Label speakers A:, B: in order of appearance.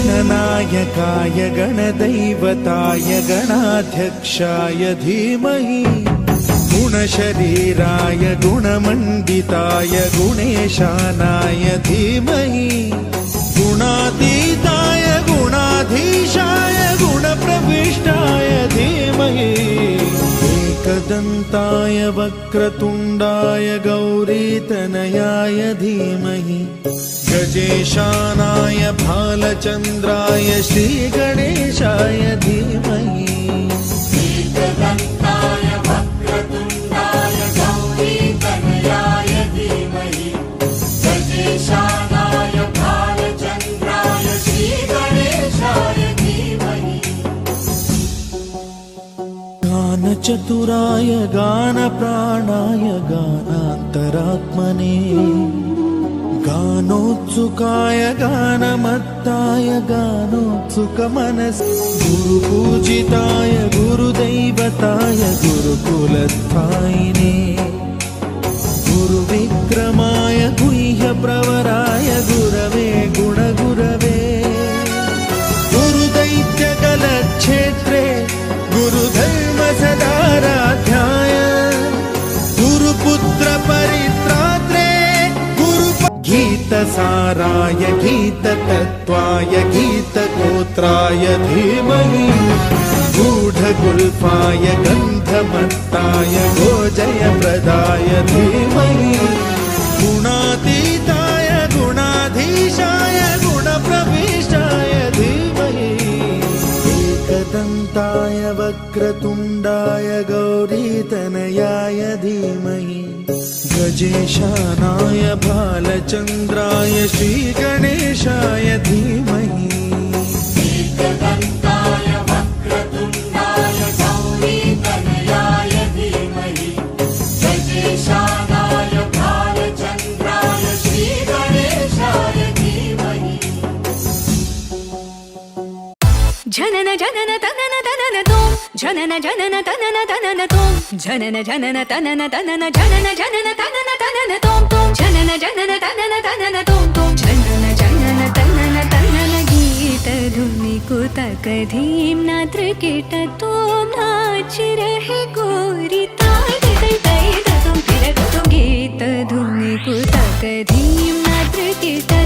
A: गणनायकाय गणदैवताय गणाध्यक्षाय धीमहि गुणशरीराय गुणमण्डिताय गुणेशानाय धीमहि गुणातीताय गुणाधीशाय गुणप्रविष्टाय धीमहि एकदन्ताय वक्रतुण्डाय गौरीतनयाय धीमहि गजेशानाय भालचन्द्राय श्रीगणेशाय धीमहि
B: एकदन्ताय वक्रतुण्डाय गौरीतनयाय धीमहि गजेशानाय भालचन्द्राय श्रीगणेशाय धीमहि
A: गानचतुराय गानप्राणाय गानान्तरात्मने गानोत्सुकाय गानमत्ताय गानोत्सुकमनस् गुरुपूजिताय गुरुदैवताय गुरुकुलस्थायिने गुरुविक्रमाय गुह्यप्रवराय गुरवे गुणगुरवे गुरुदैत्यकलक्षेत्रे गुरुधर्मसदाराध्याय गुरुपुत्रपरित्रात्रे गीतसाराय गीततत्त्वाय गीतगोत्राय धीमहि गूढगुल्फाय गन्धमत्ताय गोजयप्रदाय धीमहि गुणातीताय गुणाधीशाय गुणप्रविष्टाय धीमहि एकदन्ताय वक्रतुण्डाय गौरीतनयाय धीमहि गजेशानाय भालचन्द्राय श्रीगणेशाय धीमहि
B: एकदन्ताय वक्रतुण्डाय गौरीतनयाय धीमहि गजेशानाय भालचन्द्राय श्रीगणेशाय धीमहि
C: जनन जनन तनन तनन तोम जनन जनन तनन तनन तोम जनन जनन तनन तनन जनन जनन तनन तनन तोम तोम जनन जनन तनन तनन तोम तोम जनन जनन तनन तनन गीत धुनि कुतक धीम नात्र कीट तोम नाच रहे गोरी ताय तै तै तुम फिर तुम गीत धुनि कुतक धीम नात्र कीट